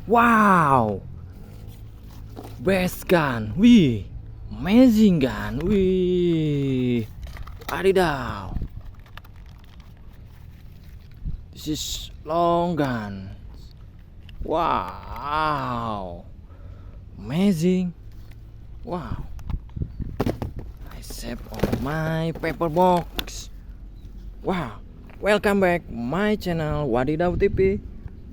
Wow, best gun. Wih, amazing gun. Wih, adidaw. This is long gun. Wow, amazing. Wow, I save on my paper box. Wow, welcome back my channel Wadidaw TV.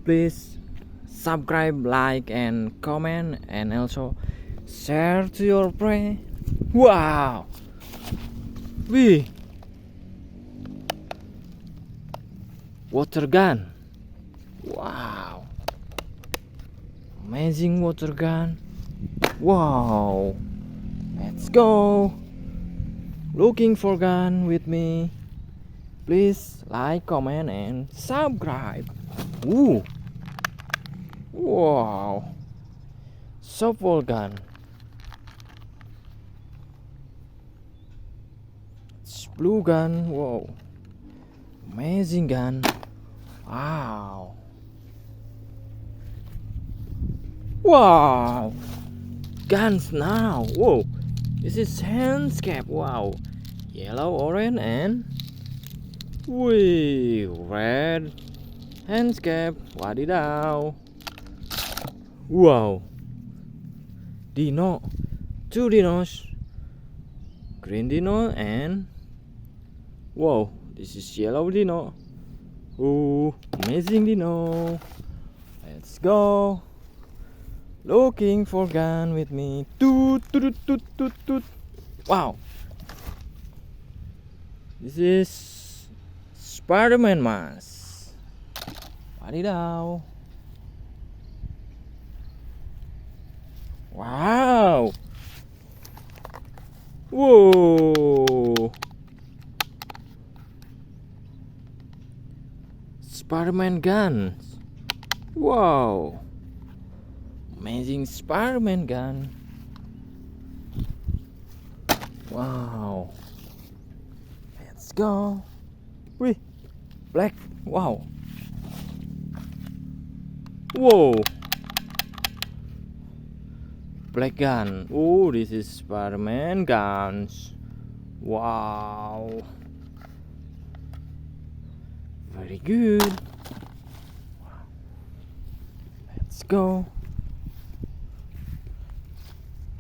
Please subscribe, like, and comment, and also share to your friend. Wow, wih, water gun. Wow, amazing water gun. Wow, let's go. Looking for gun with me? Please like, comment, and subscribe. Ooh. Wow, softball gun. It's blue gun. Wow, amazing gun. Wow. Wow, guns now. Whoa, this is handcuff. Wow, yellow, orange, and red handcuff. Wadidaw. Wow, dino, two dinos, green dino, and wow, this is yellow dino. Ooh, amazing dino. Let's go. Looking for gun with me. Toot toot toot toot toot. Wow, this is Spiderman mask. Wadidaw. Wow. Whoa. Spiderman guns. Wow. Amazing Spiderman gun. Wow. Let's go. Wih, black. Wow. Whoa. Black gun. Oh, this is Spiderman guns. Wow. Very good. Let's go.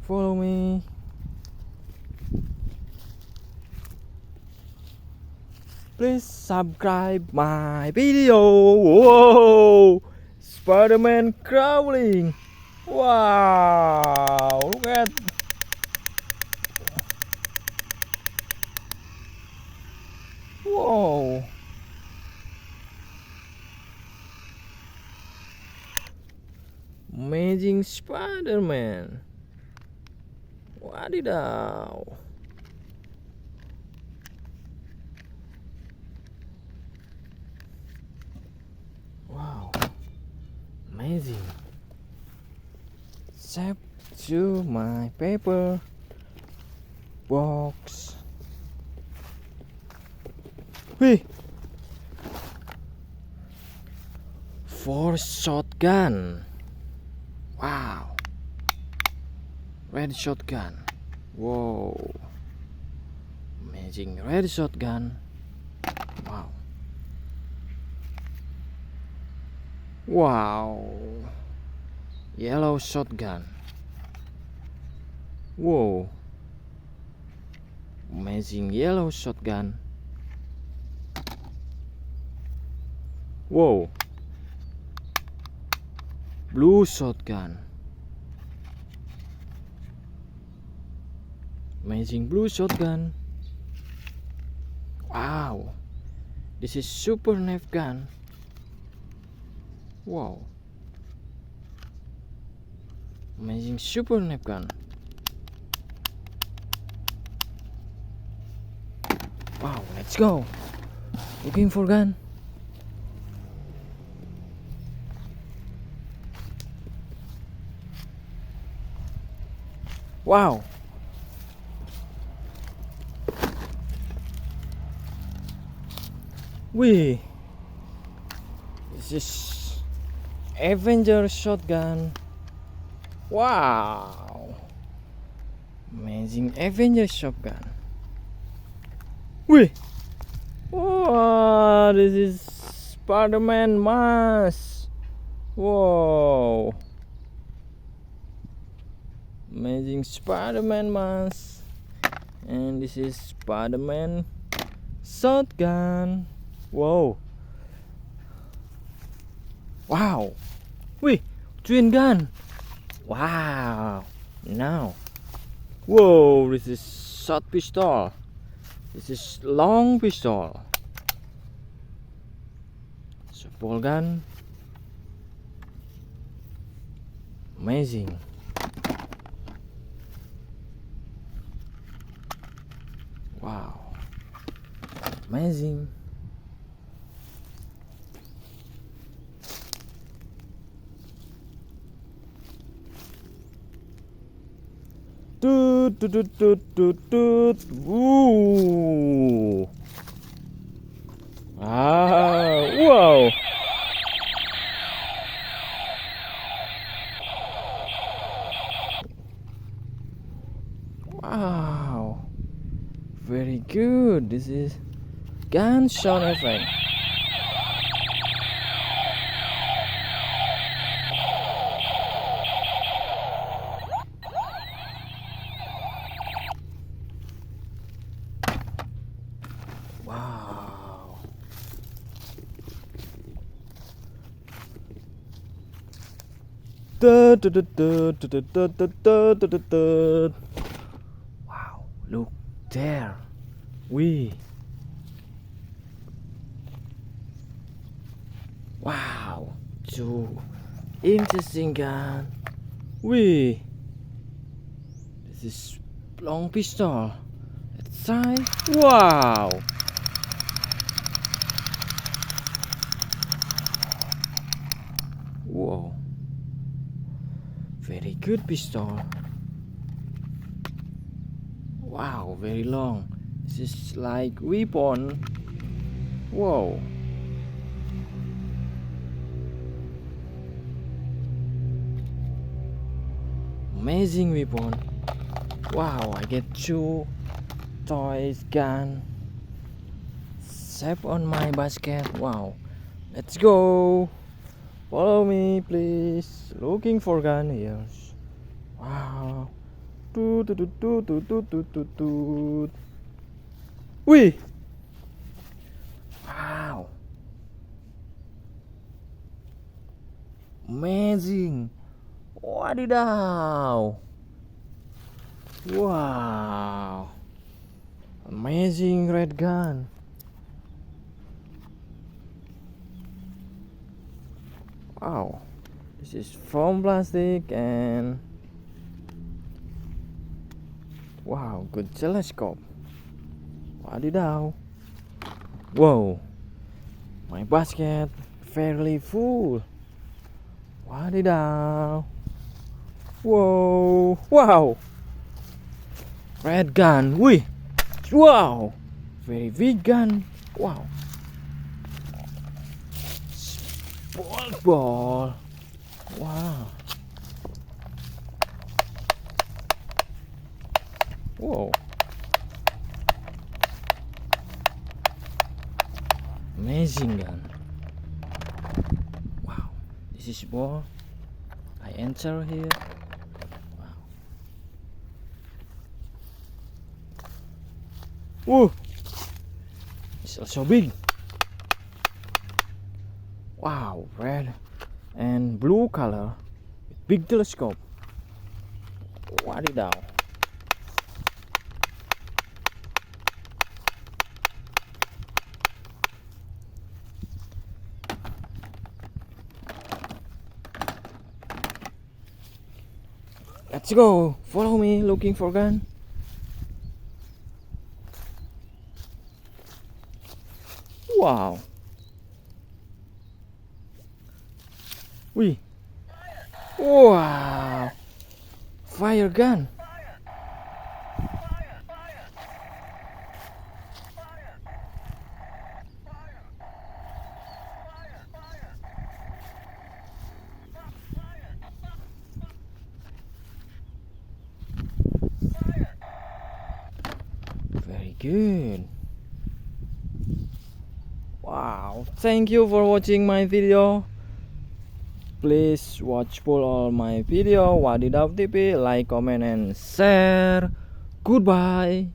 Follow me. Please subscribe my video. Whoa, Spiderman crawling. Wow, look at. Whoa. Amazing Spiderman. Wadidaw. Wow, amazing. Save to my paper box. Wih, for shotgun. Wow, red shotgun. Whoa, amazing red shotgun. Wow. Wow, yellow shotgun. Whoa, amazing yellow shotgun. Whoa, blue shotgun. Amazing blue shotgun. Wow, this is super knife gun. Wow, amazing super knife gun. Wow, let's go. Looking for gun. Wow. Wih, this is Avenger shotgun. Wow, amazing Avenger shotgun. Wih, wow, this is Spiderman mask. Wow, amazing Spiderman mask. And this is Spiderman shotgun. Wow, wow, wih, twin gun. Wow, now, whoa, this is short pistol. This is long pistol. Support gun. Amazing. Wow. Amazing. Toot toot toot toot toot toot. Woo. Ah, wow. Wow. Very good. This is gun sound effect. Wow. Wow, look there. Wow, two interesting gun. This is long pistol. Let's try. Wow. Whoa. Very good pistol. Wow, very long. This is like weapon. Whoa. Amazing weapon. Wow, I get two toys gun. Save on my basket. Wow. Let's go. Follow me, please. Looking for gun here. Wow. Toot toot toot toot toot toot toot toot. Wih. Wow. Amazing. Wadidaw. Wow. Amazing red gun. Wow. This is from plastic and wow, good telescope. Wadidaw. Whoa. My basket fairly full. Wadidaw. Whoa. Wow. Red gun. Wih. Wow. Very big gun. Wow. Ball. Wow. Whoa. Amazing gun. Wow. This is ball. I enter here. Wow. Whoa. It's also big. Wow, red and blue color with big telescope. Wadidaw. Let's go. Follow me. Looking for gun. Wow. Wih. Wow. Fire gun. good. Wow, thank you for watching my video. Please watch full all my video. Wadidaw TV, like, comment and share. Goodbye.